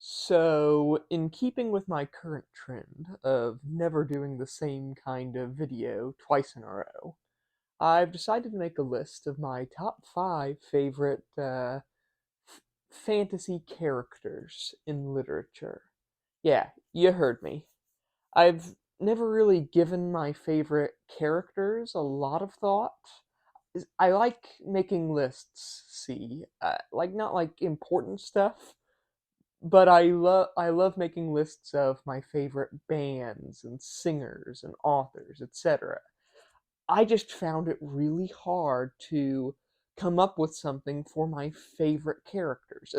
So, in keeping with my current trend of never doing the same kind of video twice in a row, I've decided to make a list of my top 5 favorite fantasy characters in literature. Yeah, you heard me. I've never really given my favorite characters a lot of thought. I like making lists, see, like not like important stuff, but I love making lists of my favorite bands and singers and authors, etc. I just found it really hard to come up with something for my favorite characters,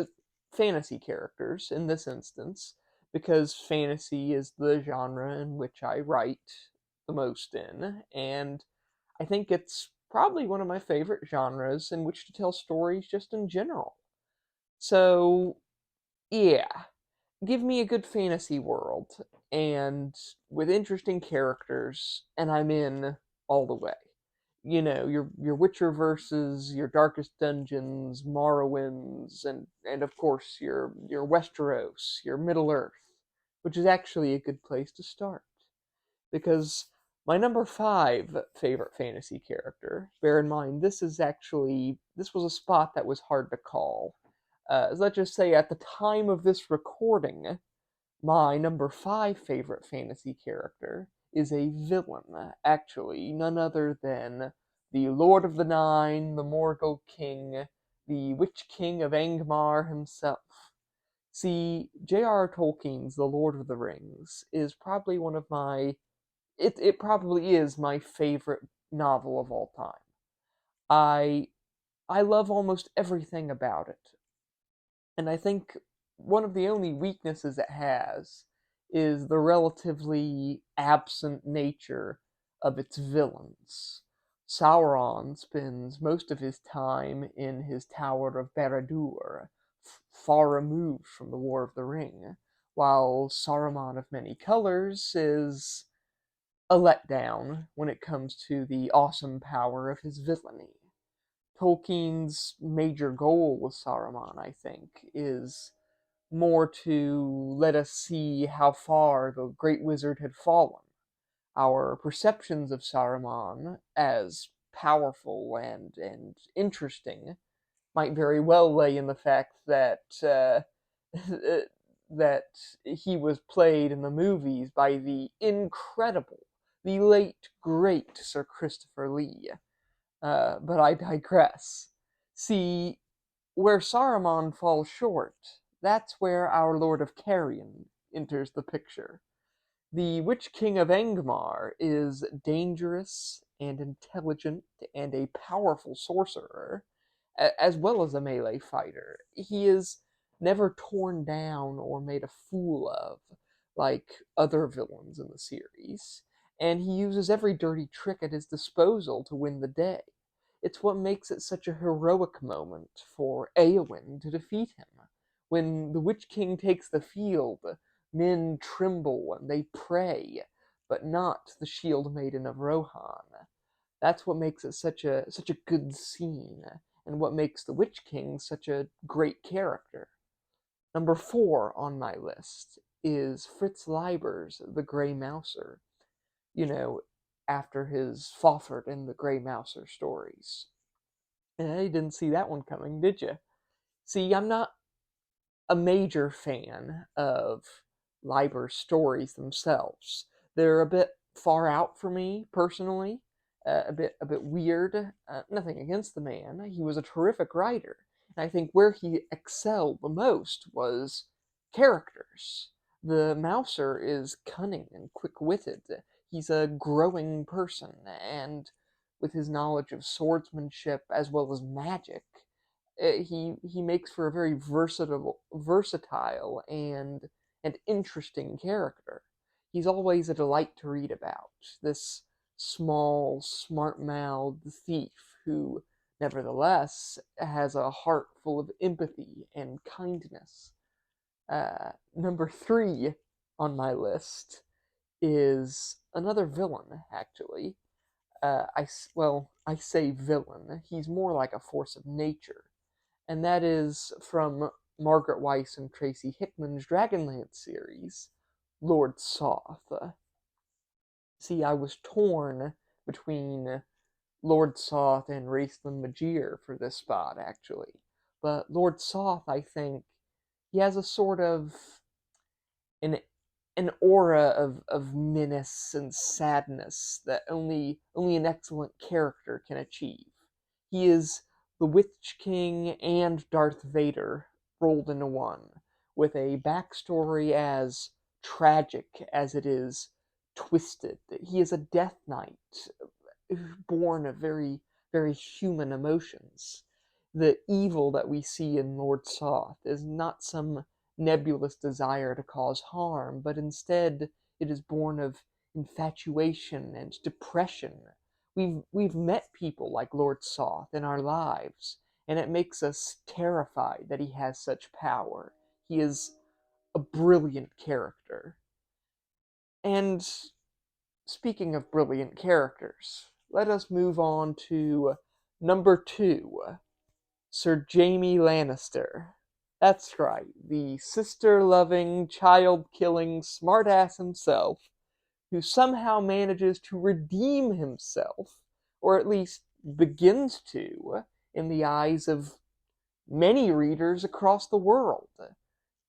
fantasy characters in this instance, because fantasy is the genre in which I write the most in, and I think it's probably one of my favorite genres in which to tell stories just in general. So, yeah, give me a good fantasy world and with interesting characters, and I'm in all the way. You know, your Witcher versus your Darkest Dungeons, Morrowinds, and of course your Westeros, your Middle Earth, which is actually a good place to start because my number 5 favorite fantasy character. Bear in mind, this was a spot that was hard to call. Let's just say at the time of this recording, my number 5 favorite fantasy character is a villain, actually, none other than the Lord of the Nine, the Morgul King, the Witch King of Angmar himself. See, J.R.R. Tolkien's The Lord of the Rings is probably one of my it probably is my favorite novel of all time. I I love almost everything about it. And I think one of the only weaknesses it has is the relatively absent nature of its villains. Sauron spends most of his time in his Tower of Barad-dûr, far removed from the War of the Ring, while Saruman of Many Colors is a letdown when it comes to the awesome power of his villainy. Tolkien's major goal with Saruman, I think, is more to let us see how far the great wizard had fallen. Our perceptions of Saruman as powerful and interesting might very well lay in the fact that that he was played in the movies by the incredible, the late great Sir Christopher Lee. But I digress. See, where Saruman falls short, that's where our Lord of Carrion enters the picture. The Witch King of Angmar is dangerous and intelligent and a powerful sorcerer, as well as a melee fighter. He is never torn down or made a fool of like other villains in the series, and he uses every dirty trick at his disposal to win the day. It's what makes it such a heroic moment for Eowyn to defeat him. When the Witch King takes the field, men tremble and they pray, but not the Shield Maiden of Rohan. That's what makes it such a good scene, and what makes the Witch King such a great character. Number 4 on my list is Fritz Leiber's The Grey Mouser. You know, after his Fafhrd in the Grey Mouser stories. And you didn't see that one coming, did you? See, I'm not a major fan of Leiber's stories themselves. They're a bit far out for me personally, a bit weird. Nothing against the man; he was a terrific writer. And I think where he excelled the most was characters. The Mouser is cunning and quick-witted. He's a growing person, and with his knowledge of swordsmanship as well as magic, he makes for a very versatile and interesting character. He's always a delight to read about. This small, smart-mouthed thief who, nevertheless, has a heart full of empathy and kindness. Number 3 on my list is another villain, actually. I say villain. He's more like a force of nature, and that is from Margaret Weiss and Tracy Hickman's Dragonlance series, Lord Soth. See, I was torn between Lord Soth and Raistlin Magir for this spot, actually. But Lord Soth, I think, he has a sort of an aura of menace and sadness that only an excellent character can achieve. He is the Witch King and Darth Vader rolled into one, with a backstory as tragic as it is twisted. He is a Death Knight, born of very human emotions. The evil that we see in Lord Soth is not some nebulous desire to cause harm, but instead it is born of infatuation and depression. We've met people like Lord Soth in our lives, and it makes us terrified that he has such power. He is a brilliant character. And speaking of brilliant characters, let us move on to number 2, Sir Jaime Lannister. That's right, the sister-loving, child-killing smartass himself, who somehow manages to redeem himself, or at least begins to, in the eyes of many readers across the world.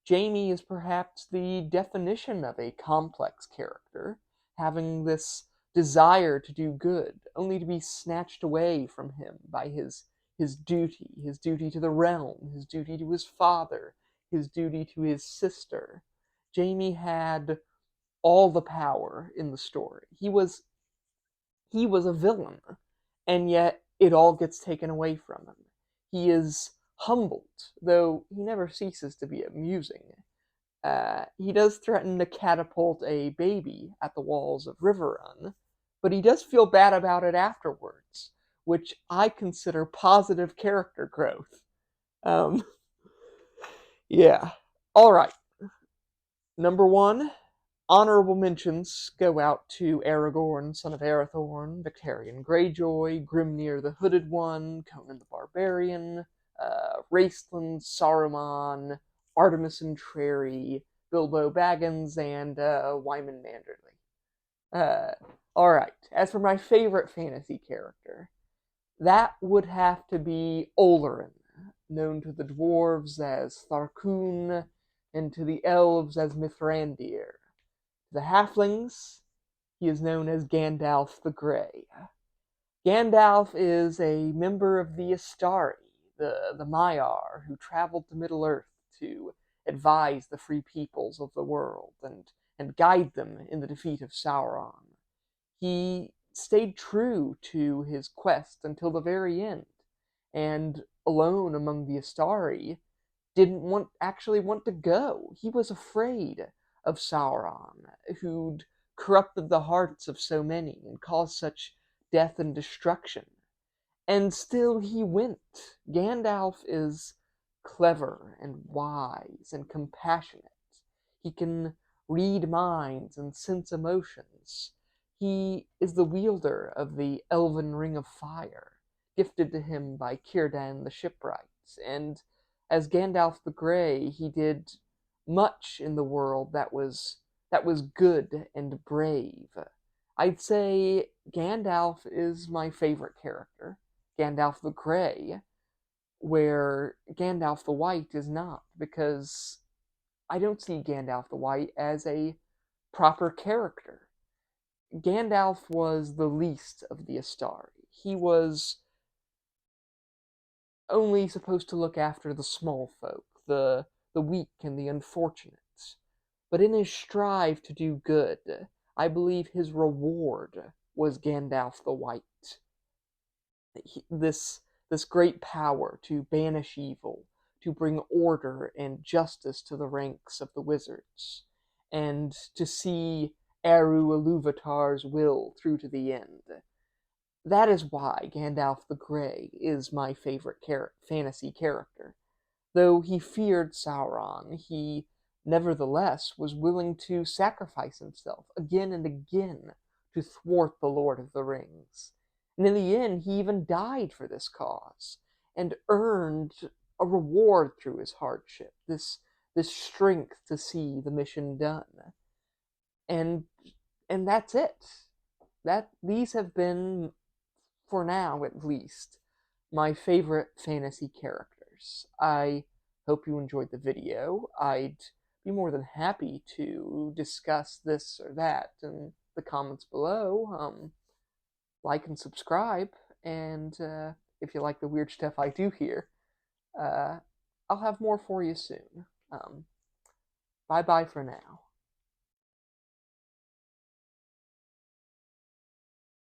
Jaime is perhaps the definition of a complex character, having this desire to do good, only to be snatched away from him by his duty to the realm, his duty to his father, his duty to his sister. Jaime had all the power in the story. He was a villain, and yet it all gets taken away from him. He is humbled, though he never ceases to be amusing. He does threaten to catapult a baby at the walls of Riverrun, but he does feel bad about it afterwards, which I consider positive character growth. Um, yeah. All right. Number 1, honorable mentions go out to Aragorn, son of Arathorn, Victarion Greyjoy, Grimnir the Hooded One, Conan the Barbarian, Raistlin, Saruman, Artemis Entreri, Bilbo Baggins, and Wyman Manderley. Alright, as for my favorite fantasy character, that would have to be Olorin, known to the dwarves as Tharkun, and to the elves as Mithrandir. The halflings, he is known as Gandalf the Grey. Gandalf is a member of the Astari, the Maiar, who traveled to Middle-earth to advise the free peoples of the world and guide them in the defeat of Sauron. He stayed true to his quest until the very end, and alone among the Astari, didn't actually want to go. He was afraid of Sauron, who'd corrupted the hearts of so many and caused such death and destruction. And still he went. Gandalf is clever and wise and compassionate. He can read minds and sense emotions. He is the wielder of the Elven Ring of Fire, gifted to him by Círdan the Shipwright, and as Gandalf the Grey, he did much in the world that was good and brave. I'd say Gandalf is my favorite character. Gandalf the Grey, where Gandalf the White is not, because I don't see Gandalf the White as a proper character. Gandalf was the least of the Astari. He was only supposed to look after the small folk, the weak and the unfortunate. But in his strive to do good, I believe his reward was Gandalf the White. This great power to banish evil, to bring order and justice to the ranks of the wizards, and to see Eru Ilúvatar's will through to the end. That is why Gandalf the Grey is my favorite fantasy character. Though he feared Sauron, he nevertheless was willing to sacrifice himself again and again to thwart the Lord of the Rings. And in the end, he even died for this cause, and earned a reward through his hardship, this strength to see the mission done. And and that's it. That these have been, for now at least, my favorite fantasy characters. I hope you enjoyed the video. I'd be more than happy to discuss this or that in the comments below. Like and subscribe, and if you like the weird stuff I do here, uh, I'll have more for you soon. Bye bye for now.